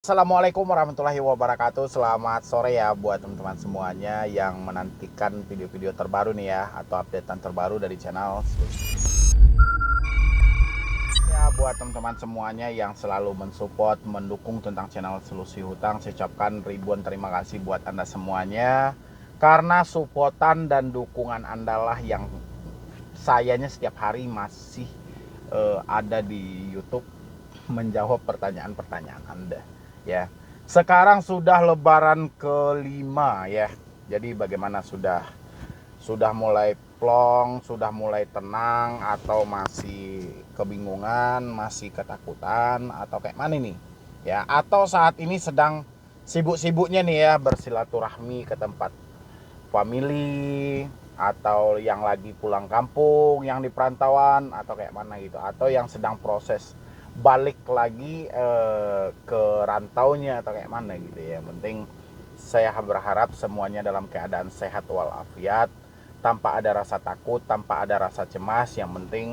Assalamualaikum warahmatullahi wabarakatuh. Selamat sore ya buat teman-teman semuanya yang menantikan video-video terbaru nih ya, atau updatean terbaru dari channel. Ya, buat teman-teman semuanya yang selalu mensupport, mendukung tentang channel Solusi Hutang, saya ucapkan ribuan terima kasih buat Anda semuanya. Karena supportan dan dukungan Anda lah yang sayanya setiap hari masih ada di YouTube menjawab pertanyaan-pertanyaan Anda ya. Sekarang sudah lebaran kelima ya. Jadi bagaimana, sudah mulai plong, sudah mulai tenang, atau masih kebingungan, masih ketakutan, atau kayak mana nih? Ya, atau saat ini sedang sibuk-sibuknya nih ya bersilaturahmi ke tempat family, atau yang lagi pulang kampung, yang di perantauan, atau kayak mana gitu, atau yang sedang proses balik lagi ke rantaunya, atau kayak mana gitu ya. Yang penting saya berharap semuanya dalam keadaan sehat walafiat, tanpa ada rasa takut, tanpa ada rasa cemas. Yang penting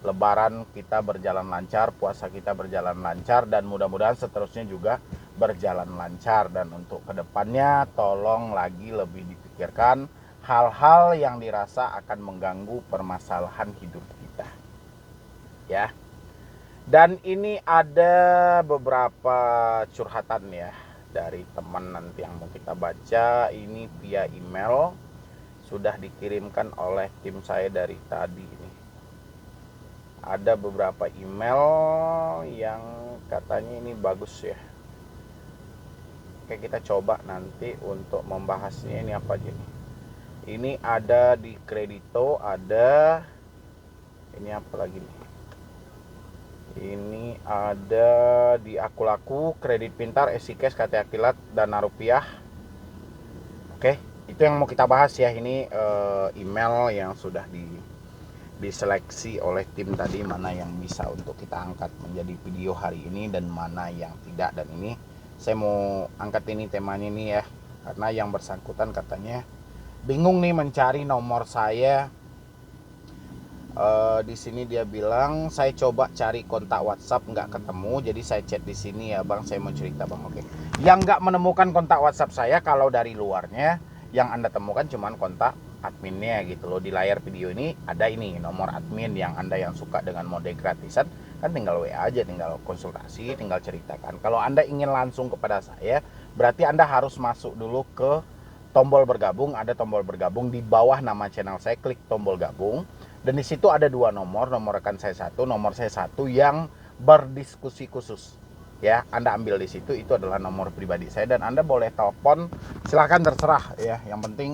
lebaran kita berjalan lancar, puasa kita berjalan lancar, dan mudah-mudahan seterusnya juga berjalan lancar. Dan untuk kedepannya tolong lagi lebih dipikirkan hal-hal yang dirasa akan mengganggu permasalahan hidup kita ya. Dan ini ada beberapa curhatan ya dari teman nanti yang mau kita baca. Ini via email, sudah dikirimkan oleh tim saya dari tadi ini. Ada beberapa email yang katanya ini bagus ya. Oke, kita coba nanti untuk membahasnya. Ini apa aja nih? Ini ada di Kredito, ada ini apa lagi nih? Ini ada di Akulaku, Kredit Pintar, Esikes, KTA Kilat, Dana Rupiah. Oke, itu yang mau kita bahas ya. Ini email yang sudah diseleksi oleh tim tadi, mana yang bisa untuk kita angkat menjadi video hari ini dan mana yang tidak. Dan ini saya mau angkat ini temanya ini ya, karena yang bersangkutan katanya bingung nih mencari nomor saya. Di sini dia bilang saya coba cari kontak WhatsApp nggak ketemu, jadi saya chat di sini ya bang, saya mau cerita bang. Oke, yang nggak menemukan kontak WhatsApp saya, kalau dari luarnya yang Anda temukan cuman kontak adminnya gitu loh. Di layar video ini ada ini nomor admin, yang Anda yang suka dengan mode gratisan kan tinggal WA aja, tinggal konsultasi, tinggal ceritakan. Kalau Anda ingin langsung kepada saya, berarti Anda harus masuk dulu ke tombol bergabung. Ada tombol bergabung di bawah nama channel saya, klik tombol gabung. Dan di situ ada dua nomor rekan saya satu, nomor saya satu yang berdiskusi khusus. Ya, Anda ambil di situ, itu adalah nomor pribadi saya, dan Anda boleh telepon, silahkan, terserah ya. Yang penting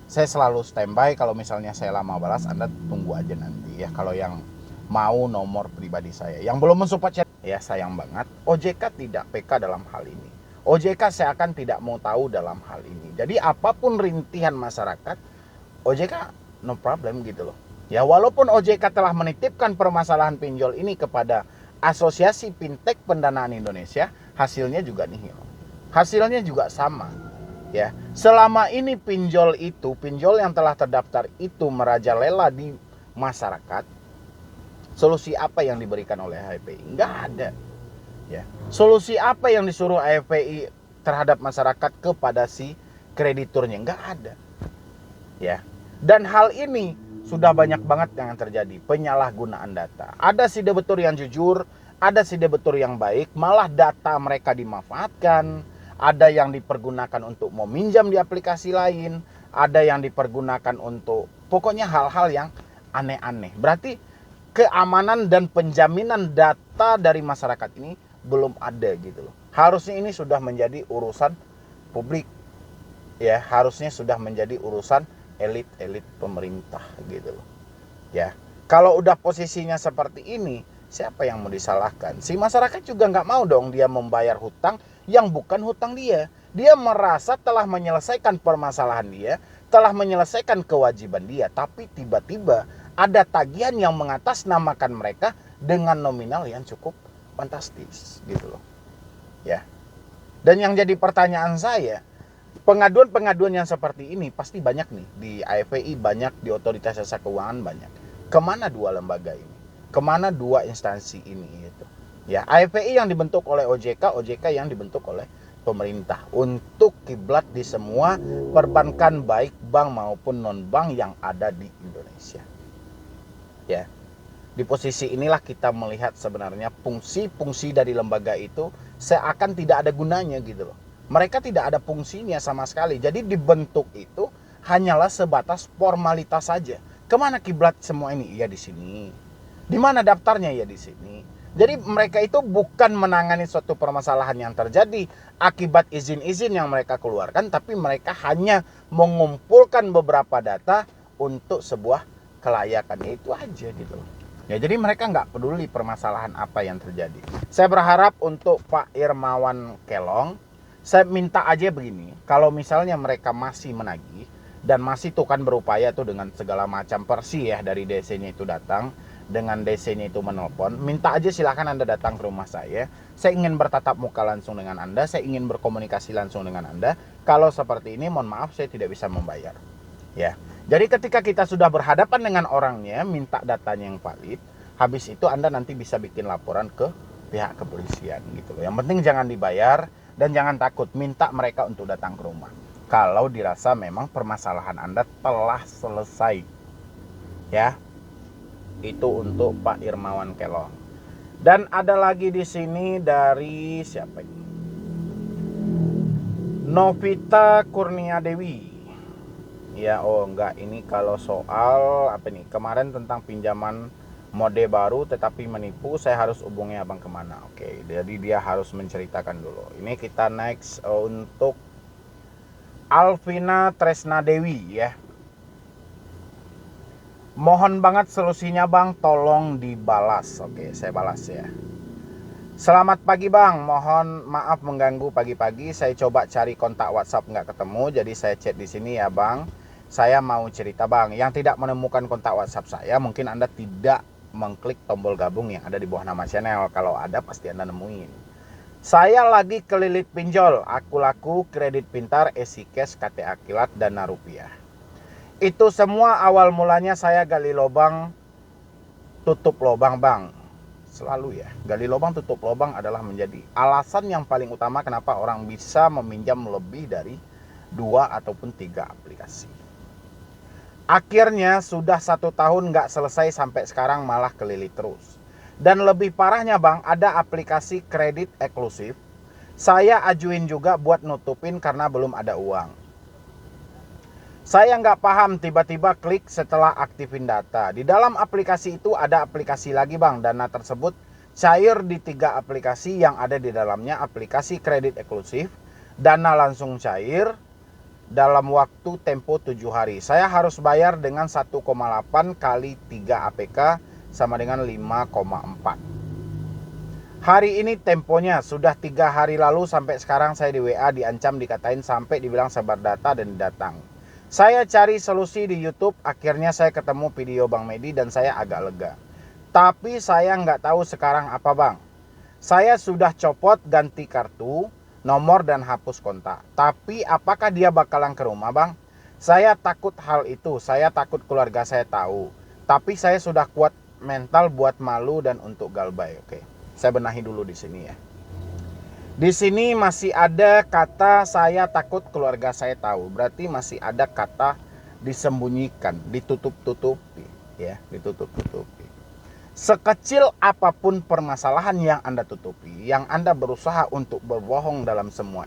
saya selalu standby. Kalau misalnya saya lama balas, Anda tunggu aja nanti ya. Kalau yang mau nomor pribadi saya, yang belum mensupport chat ya, sayang banget. OJK tidak PK dalam hal ini. OJK saya akan tidak mau tahu dalam hal ini. Jadi apapun rintihan masyarakat, OJK no problem gitu loh. Ya, walaupun OJK telah menitipkan permasalahan pinjol ini kepada Asosiasi Fintech Pendanaan Indonesia, hasilnya juga nihil. Hasilnya juga sama. Ya, selama ini pinjol yang telah terdaftar itu merajalela di masyarakat. Solusi apa yang diberikan oleh HFPI? Enggak ada. Ya. Solusi apa yang disuruh HFPI terhadap masyarakat kepada si krediturnya? Enggak ada. Ya. Dan hal ini sudah banyak banget yang terjadi, penyalahgunaan data. Ada si debitur yang jujur, ada si debitur yang baik, malah data mereka dimanfaatkan. Ada yang dipergunakan untuk meminjam di aplikasi lain, ada yang dipergunakan untuk pokoknya hal-hal yang aneh-aneh. Berarti keamanan dan penjaminan data dari masyarakat ini belum ada gitu loh. Harusnya ini sudah menjadi urusan publik. Ya, harusnya sudah menjadi urusan elit-elit pemerintah gitu loh. Ya, kalau udah posisinya seperti ini, siapa yang mau disalahkan? Si masyarakat juga nggak mau dong dia membayar hutang yang bukan hutang dia. Dia merasa telah menyelesaikan permasalahan dia, telah menyelesaikan kewajiban dia, tapi tiba-tiba ada tagihan yang mengatasnamakan mereka dengan nominal yang cukup fantastis gitu loh. Ya. Dan yang jadi pertanyaan saya, pengaduan-pengaduan yang seperti ini pasti banyak nih di AFPI, banyak di Otoritas Jasa Keuangan, banyak. Kemana dua lembaga ini? Kemana dua instansi ini gitu? Ya, AFPI yang dibentuk oleh OJK, OJK yang dibentuk oleh pemerintah untuk kiblat di semua perbankan baik bank maupun non bank yang ada di Indonesia. Ya. Di posisi inilah kita melihat sebenarnya fungsi-fungsi dari lembaga itu seakan tidak ada gunanya gitu loh. Mereka tidak ada fungsinya sama sekali. Jadi dibentuk itu hanyalah sebatas formalitas saja. Kemana kiblat semua ini? Ya di sini. Di mana daftarnya? Ya di sini. Jadi mereka itu bukan menangani suatu permasalahan yang terjadi akibat izin-izin yang mereka keluarkan, tapi mereka hanya mengumpulkan beberapa data untuk sebuah kelayakan. Ya itu aja gitu loh. Ya, jadi mereka nggak peduli permasalahan apa yang terjadi. Saya berharap untuk Pak Irmawan Kelong, saya minta aja begini, kalau misalnya mereka masih menagih dan masih tuh kan berupaya tuh dengan segala macam versi ya dari DC-nya itu datang, dengan DC-nya itu menelpon, minta aja silahkan Anda datang ke rumah saya ingin bertatap muka langsung dengan Anda, saya ingin berkomunikasi langsung dengan Anda. Kalau seperti ini, mohon maaf saya tidak bisa membayar. Ya. Jadi ketika kita sudah berhadapan dengan orangnya, minta datanya yang valid, habis itu Anda nanti bisa bikin laporan ke pihak kepolisian gitu loh. Yang penting jangan dibayar dan jangan takut, minta mereka untuk datang ke rumah. Kalau dirasa memang permasalahan Anda telah selesai. Ya. Itu untuk Pak Irmawan Kelong. Dan ada lagi di sini dari siapa ini? Novita Kurnia Dewi. Ya, oh enggak, ini kalau soal apa nih, kemarin tentang pinjaman mode baru tetapi menipu, saya harus hubungi abang kemana? Oke, jadi dia harus menceritakan dulu. Ini kita next untuk Alvina Tresna Dewi ya. Mohon banget solusinya bang, tolong dibalas. Oke, saya balas ya. Selamat pagi bang, mohon maaf mengganggu pagi-pagi. Saya coba cari kontak WhatsApp nggak ketemu, jadi saya chat di sini ya bang. Saya mau cerita bang, yang tidak menemukan kontak WhatsApp saya, mungkin Anda tidak mengklik tombol gabung yang ada di bawah nama channel. Kalau ada pasti Anda nemuin. Saya lagi kelilit pinjol, aku laku, kredit pintar, EasyCash, KTA Kilat, Dana Rupiah. Itu semua awal mulanya saya gali lubang, tutup lubang bang. Selalu ya, gali lubang tutup lubang adalah menjadi alasan yang paling utama kenapa orang bisa meminjam lebih dari 2 ataupun 3 aplikasi. Akhirnya sudah 1 tahun nggak selesai sampai sekarang malah kelilit terus. Dan lebih parahnya bang, ada aplikasi kredit eksklusif. Saya ajuin juga buat nutupin karena belum ada uang. Saya nggak paham, tiba-tiba klik setelah aktifin data. Di dalam aplikasi itu ada aplikasi lagi bang. Dana tersebut cair di 3 aplikasi yang ada di dalamnya. Aplikasi kredit eksklusif, dana langsung cair dalam waktu tempo 7 hari. Saya harus bayar dengan 1,8 kali 3 APK sama dengan 5,4. Hari ini temponya sudah 3 hari lalu sampai sekarang saya di WA diancam, dikatain, sampai dibilang sebar data dan datang. Saya cari solusi di YouTube, akhirnya saya ketemu video Bang Medi dan saya agak lega. Tapi saya nggak tahu sekarang apa bang. Saya sudah copot, ganti kartu, nomor dan hapus kontak. Tapi apakah dia bakalan ke rumah bang? Saya takut hal itu, saya takut keluarga saya tahu. Tapi saya sudah kuat mental buat malu dan untuk galbay. Oke, saya benahi dulu di sini ya. Di sini masih ada kata saya takut keluarga saya tahu. Berarti masih ada kata disembunyikan, ditutup-tutupi, ya, ditutup-tutupi. Sekecil apapun permasalahan yang Anda tutupi, yang Anda berusaha untuk berbohong dalam semua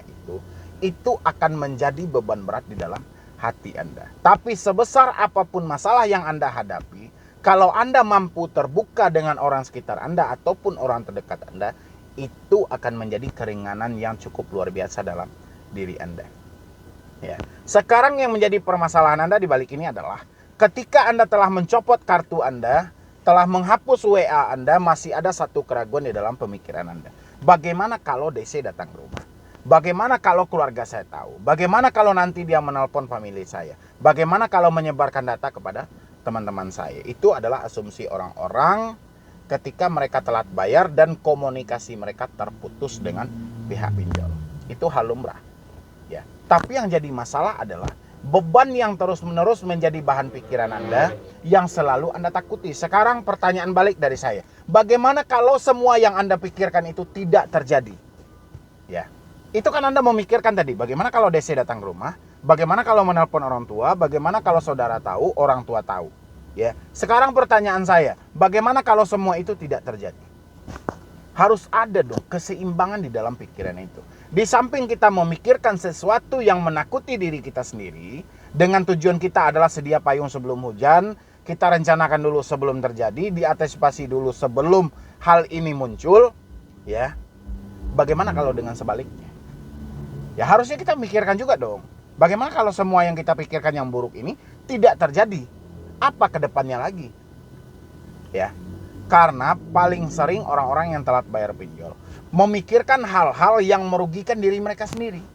itu akan menjadi beban berat di dalam hati Anda. Tapi sebesar apapun masalah yang Anda hadapi, kalau Anda mampu terbuka dengan orang sekitar Anda ataupun orang terdekat Anda, itu akan menjadi keringanan yang cukup luar biasa dalam diri Anda. Ya. Sekarang yang menjadi permasalahan Anda di balik ini adalah ketika Anda telah mencopot kartu Anda, telah menghapus WA Anda, masih ada satu keraguan di dalam pemikiran Anda. Bagaimana kalau DC datang ke rumah? Bagaimana kalau keluarga saya tahu? Bagaimana kalau nanti dia menelpon famili saya? Bagaimana kalau menyebarkan data kepada teman-teman saya? Itu adalah asumsi orang-orang ketika mereka telat bayar dan komunikasi mereka terputus dengan pihak pinjol. Itu hal lumrah. Ya. Tapi yang jadi masalah adalah Beban yang terus-menerus menjadi bahan pikiran Anda yang selalu Anda takuti. Sekarang pertanyaan balik dari saya. Bagaimana kalau semua yang Anda pikirkan itu tidak terjadi? Ya. Itu kan Anda memikirkan tadi, bagaimana kalau DC datang ke rumah? Bagaimana kalau menelpon orang tua? Bagaimana kalau saudara tahu, orang tua tahu? Ya. Sekarang pertanyaan saya, bagaimana kalau semua itu tidak terjadi? Harus ada dong keseimbangan di dalam pikiran itu. Di samping kita memikirkan sesuatu yang menakuti diri kita sendiri, dengan tujuan kita adalah sedia payung sebelum hujan, kita rencanakan dulu sebelum terjadi, diantisipasi dulu sebelum hal ini muncul, ya. Bagaimana kalau dengan sebaliknya? Ya harusnya kita mikirkan juga dong. Bagaimana kalau semua yang kita pikirkan yang buruk ini tidak terjadi? Apa kedepannya lagi? Ya. Karena paling sering orang-orang yang telat bayar pinjol memikirkan hal-hal yang merugikan diri mereka sendiri.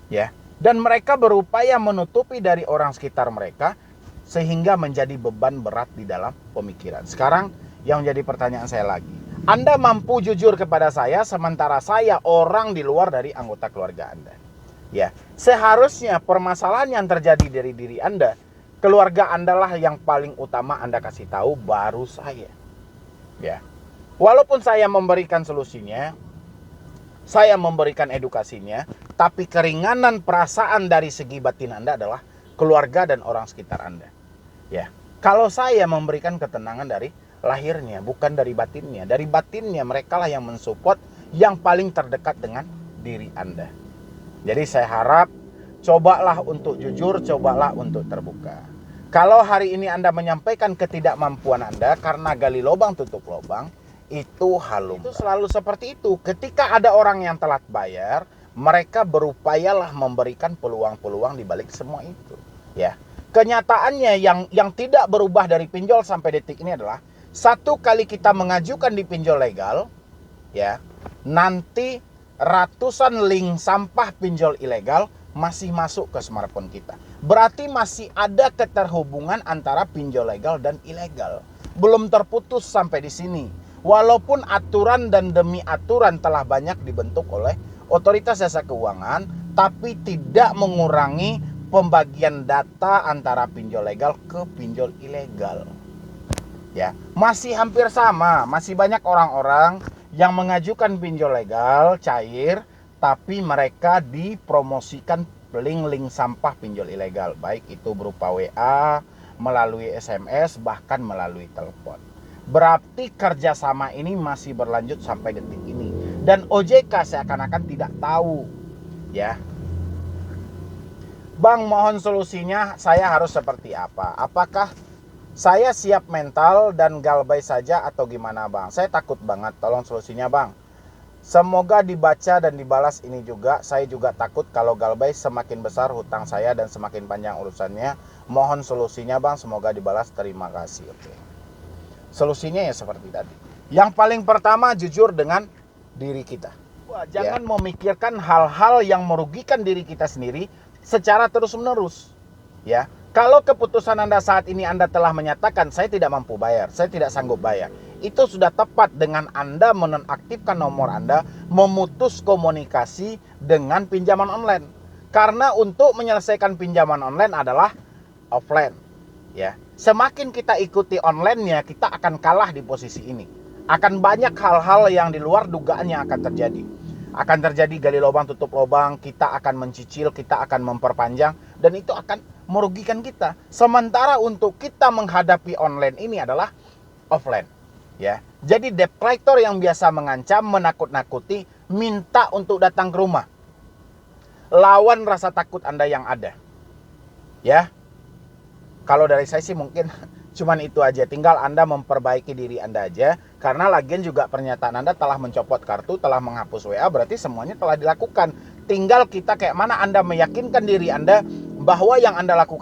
Ya. Dan mereka berupaya menutupi dari orang sekitar mereka sehingga menjadi beban berat di dalam pemikiran. Sekarang yang jadi pertanyaan saya lagi. Anda mampu jujur kepada saya sementara saya orang di luar dari anggota keluarga Anda. Ya, seharusnya permasalahan yang terjadi dari diri Anda, keluarga Anda lah yang paling utama Anda kasih tahu, baru saya. Ya. Walaupun saya memberikan solusinya, saya memberikan edukasinya, tapi keringanan perasaan dari segi batin Anda adalah keluarga dan orang sekitar Anda. Ya. Kalau saya memberikan ketenangan dari lahirnya, bukan dari batinnya. Dari batinnya mereka lah yang mensupport yang paling terdekat dengan diri Anda. Jadi saya harap cobalah untuk jujur, cobalah untuk terbuka. Kalau hari ini Anda menyampaikan ketidakmampuan Anda karena gali lubang tutup lubang, itu halum. Itu selalu seperti itu. Ketika ada orang yang telat bayar, mereka berupayalah memberikan peluang-peluang di balik semua itu. Ya. Kenyataannya yang tidak berubah dari pinjol sampai detik ini adalah satu kali kita mengajukan di pinjol legal, ya, nanti ratusan link sampah pinjol ilegal masih masuk ke smartphone kita. Berarti masih ada keterhubungan antara pinjol legal dan ilegal. Belum terputus sampai di sini. Walaupun aturan dan demi aturan telah banyak dibentuk oleh otoritas jasa keuangan, tapi tidak mengurangi pembagian data antara pinjol legal ke pinjol ilegal. Ya, masih hampir sama, masih banyak orang-orang yang mengajukan pinjol legal cair, tapi mereka dipromosikan link-link sampah pinjol ilegal, baik itu berupa WA, melalui SMS, bahkan melalui telepon. Berarti kerjasama ini masih berlanjut sampai detik ini, dan OJK seakan-akan tidak tahu. Ya, Bang, mohon solusinya, saya harus seperti apa? Apakah saya siap mental dan galbay saja atau gimana, Bang? Saya takut banget, tolong solusinya, Bang. Semoga dibaca dan dibalas ini juga. Saya juga takut kalau galbay semakin besar hutang saya dan semakin panjang urusannya. Mohon solusinya, Bang, semoga dibalas. Terima kasih. Oke. Solusinya ya seperti tadi. Yang paling pertama, jujur dengan diri kita. Jangan memikirkan hal-hal yang merugikan diri kita sendiri secara terus-menerus. Ya. Kalau keputusan Anda saat ini Anda telah menyatakan saya tidak mampu bayar, saya tidak sanggup bayar, itu sudah tepat dengan Anda menonaktifkan nomor Anda, memutus komunikasi dengan pinjaman online. Karena untuk menyelesaikan pinjaman online adalah offline. Ya, semakin kita ikuti online-nya, kita akan kalah di posisi ini. Akan banyak hal-hal yang di luar dugaan yang akan terjadi. Akan terjadi gali lubang tutup lubang, kita akan mencicil, kita akan memperpanjang, dan itu akan merugikan kita. Sementara untuk kita menghadapi online ini adalah offline. Ya, jadi debt collector yang biasa mengancam, menakut-nakuti, minta untuk datang ke rumah. Lawan rasa takut Anda yang ada. Ya, kalau dari saya sih mungkin cuman itu aja. Tinggal Anda memperbaiki diri Anda aja. Karena lagian juga pernyataan Anda telah mencopot kartu, telah menghapus WA, berarti semuanya telah dilakukan. Tinggal kita kayak mana Anda meyakinkan diri Anda bahwa yang Anda lakukan